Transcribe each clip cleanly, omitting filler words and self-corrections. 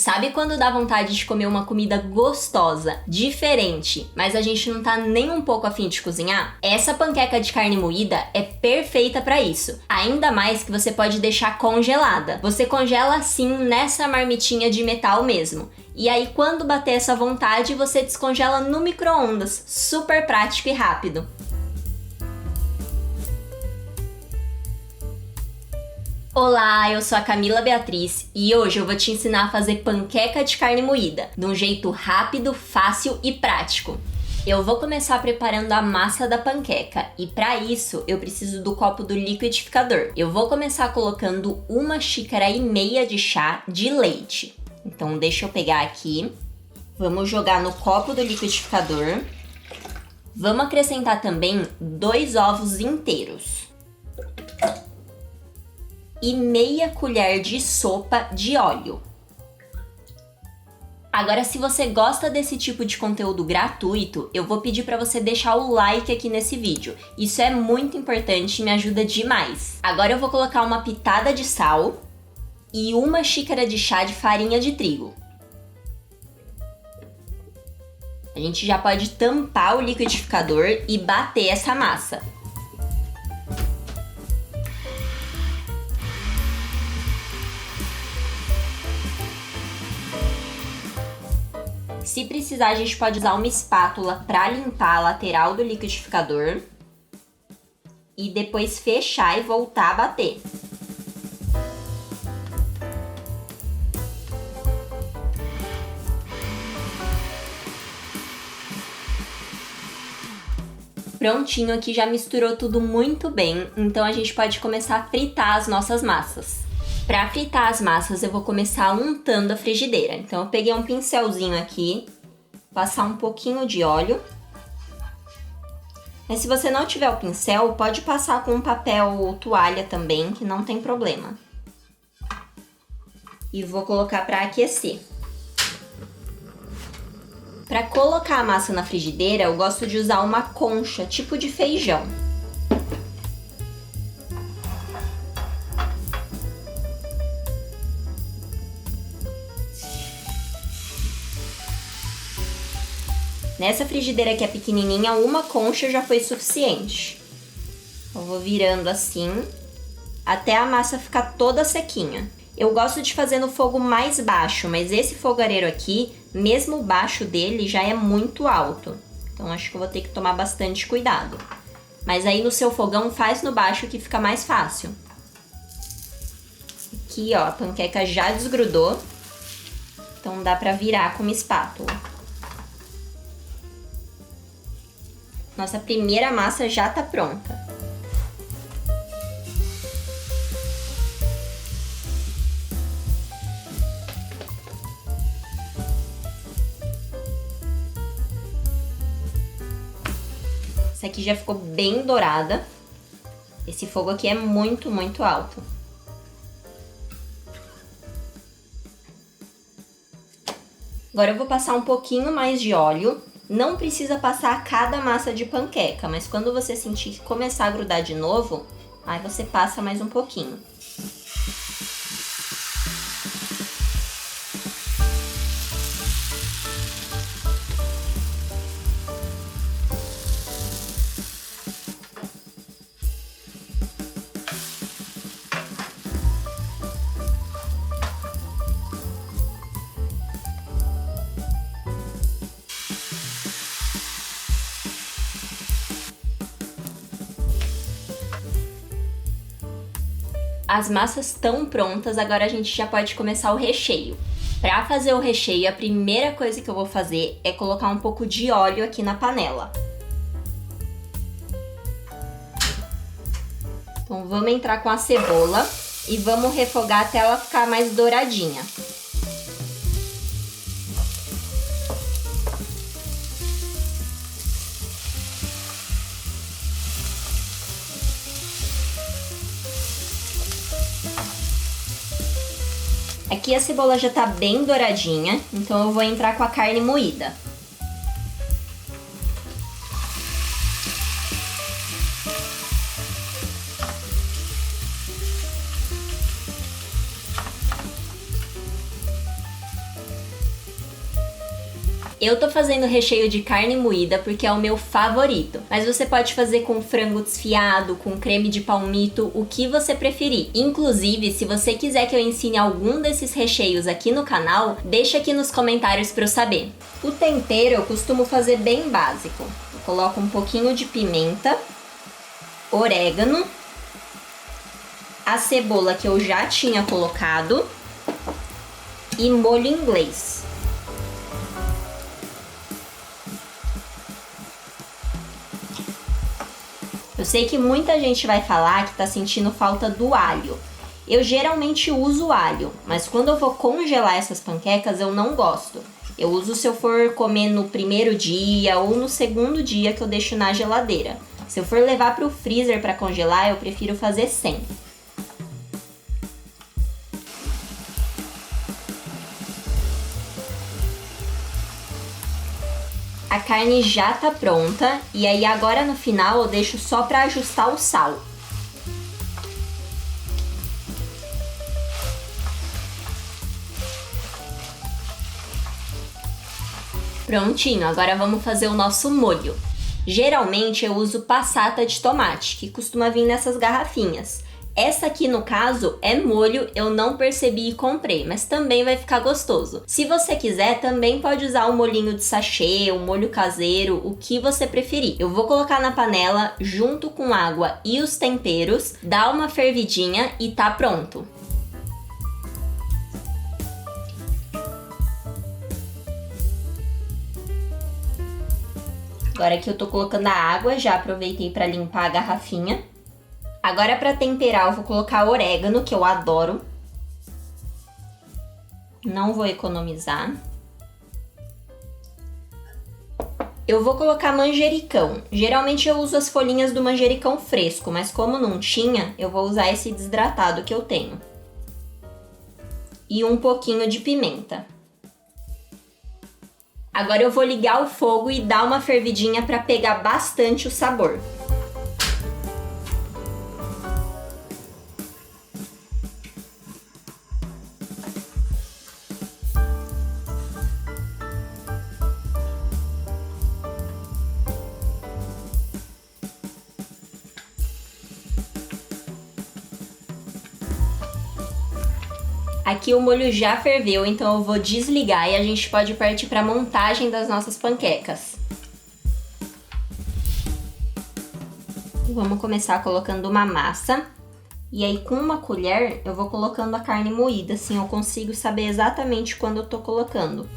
Sabe quando dá vontade de comer uma comida gostosa, diferente, mas a gente não tá nem um pouco afim de cozinhar? Essa panqueca de carne moída é perfeita para isso. Ainda mais que você pode deixar congelada. Você congela assim nessa marmitinha de metal mesmo. E aí quando bater essa vontade, você descongela no micro-ondas. Super prático e rápido. Olá, eu sou a Camila Beatriz e hoje eu vou te ensinar a fazer panqueca de carne moída, de um jeito rápido, fácil e prático. Eu vou começar preparando a massa da panqueca e para isso eu preciso do copo do liquidificador. Eu vou começar colocando 1,5 xícaras de chá de leite. Então deixa eu pegar aqui, vamos jogar no copo do liquidificador. Vamos acrescentar também 2 ovos inteiros. E meia colher de sopa de óleo. Agora, se você gosta desse tipo de conteúdo gratuito, eu vou pedir para você deixar o like aqui nesse vídeo. Isso é muito importante e me ajuda demais. Agora eu vou colocar uma pitada de sal e 1 xícara de chá de farinha de trigo. A gente já pode tampar o liquidificador e bater essa massa. Se precisar, a gente pode usar uma espátula para limpar a lateral do liquidificador e depois fechar e voltar a bater. Prontinho, aqui já misturou tudo muito bem, então a gente pode começar a fritar as nossas massas. Para fritar as massas, eu vou começar untando a frigideira. Então, eu peguei um pincelzinho aqui, passar um pouquinho de óleo. Mas se você não tiver o pincel, pode passar com um papel ou toalha também, que não tem problema. E vou colocar para aquecer. Para colocar a massa na frigideira, eu gosto de usar uma concha, tipo de feijão. Nessa frigideira que é pequenininha, uma concha já foi suficiente. Eu vou virando assim, até a massa ficar toda sequinha. Eu gosto de fazer no fogo mais baixo, mas esse fogareiro aqui, mesmo o baixo dele, já é muito alto. Então acho que eu vou ter que tomar bastante cuidado. Mas aí no seu fogão, faz no baixo que fica mais fácil. Aqui, ó, a panqueca já desgrudou. Então dá pra virar com uma espátula. Nossa primeira massa já tá pronta. Essa aqui já ficou bem dourada. Esse fogo aqui é muito, muito alto. Agora eu vou passar um pouquinho mais de óleo. Não precisa passar cada massa de panqueca, mas quando você sentir que começar a grudar de novo, aí você passa mais um pouquinho. As massas estão prontas, agora a gente já pode começar o recheio. Para fazer o recheio, a primeira coisa que eu vou fazer é colocar um pouco de óleo aqui na panela. Então vamos entrar com a cebola e vamos refogar até ela ficar mais douradinha. Aqui a cebola já tá bem douradinha, então eu vou entrar com a carne moída. Eu tô fazendo recheio de carne moída porque é o meu favorito, mas você pode fazer com frango desfiado, com creme de palmito, o que você preferir. Inclusive, se você quiser que eu ensine algum desses recheios aqui no canal, deixa aqui nos comentários para eu saber. O tempero eu costumo fazer bem básico. Eu coloco um pouquinho de pimenta, orégano, a cebola que eu já tinha colocado e molho inglês. Eu sei que muita gente vai falar que tá sentindo falta do alho. Eu geralmente uso alho, mas quando eu vou congelar essas panquecas eu não gosto. Eu uso se eu for comer no primeiro dia ou no segundo dia que eu deixo na geladeira. Se eu for levar para o freezer para congelar, eu prefiro fazer sem. A carne já tá pronta e aí agora no final eu deixo só para ajustar o sal. Prontinho, agora vamos fazer o nosso molho. Geralmente eu uso passata de tomate, que costuma vir nessas garrafinhas. Essa aqui, no caso, é molho, eu não percebi e comprei, mas também vai ficar gostoso. Se você quiser, também pode usar um molhinho de sachê, um molho caseiro, o que você preferir. Eu vou colocar na panela junto com água e os temperos, dar uma fervidinha e tá pronto. Agora que eu tô colocando a água, já aproveitei para limpar a garrafinha. Agora para temperar eu vou colocar orégano, que eu adoro. Não vou economizar. Eu vou colocar manjericão. Geralmente eu uso as folhinhas do manjericão fresco, mas como não tinha, eu vou usar esse desidratado que eu tenho. E um pouquinho de pimenta. Agora eu vou ligar o fogo e dar uma fervidinha para pegar bastante o sabor. Aqui o molho já ferveu, então eu vou desligar e a gente pode partir para a montagem das nossas panquecas. Vamos começar colocando uma massa. E aí com uma colher eu vou colocando a carne moída, assim eu consigo saber exatamente quando eu tô colocando.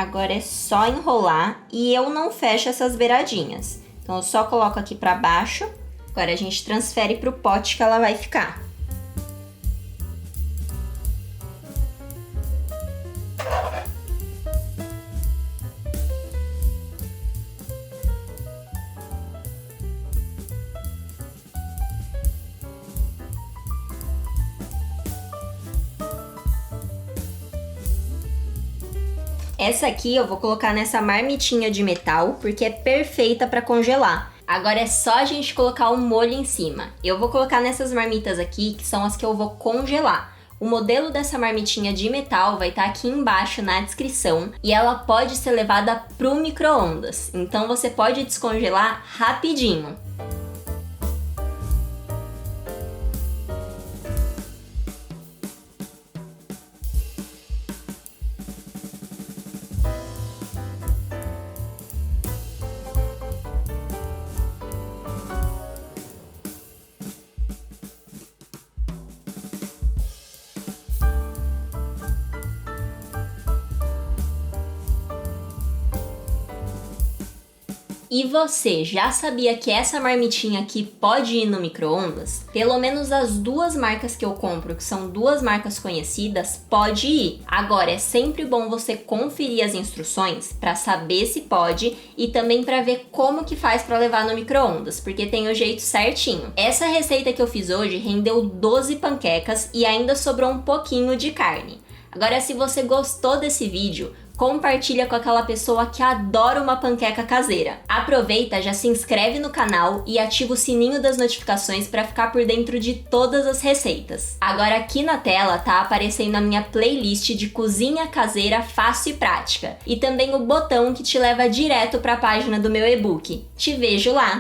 Agora é só enrolar e eu não fecho essas beiradinhas. Então eu só coloco aqui pra baixo. Agora a gente transfere pro pote que ela vai ficar. Essa aqui eu vou colocar nessa marmitinha de metal, porque é perfeita para congelar. Agora é só a gente colocar o molho em cima. Eu vou colocar nessas marmitas aqui, que são as que eu vou congelar. O modelo dessa marmitinha de metal vai estar aqui embaixo na descrição e ela pode ser levada pro micro-ondas. Então você pode descongelar rapidinho. E você já sabia que essa marmitinha aqui pode ir no micro-ondas? Pelo menos as duas marcas que eu compro, que são duas marcas conhecidas, pode ir. Agora, é sempre bom você conferir as instruções para saber se pode e também para ver como que faz para levar no micro-ondas, porque tem o jeito certinho. Essa receita que eu fiz hoje rendeu 12 panquecas e ainda sobrou um pouquinho de carne. Agora, se você gostou desse vídeo, compartilha com aquela pessoa que adora uma panqueca caseira. Aproveita, já se inscreve no canal e ativa o sininho das notificações para ficar por dentro de todas as receitas. Agora aqui na tela tá aparecendo a minha playlist de cozinha caseira fácil e prática, e também o botão que te leva direto para a página do meu e-book. Te vejo lá!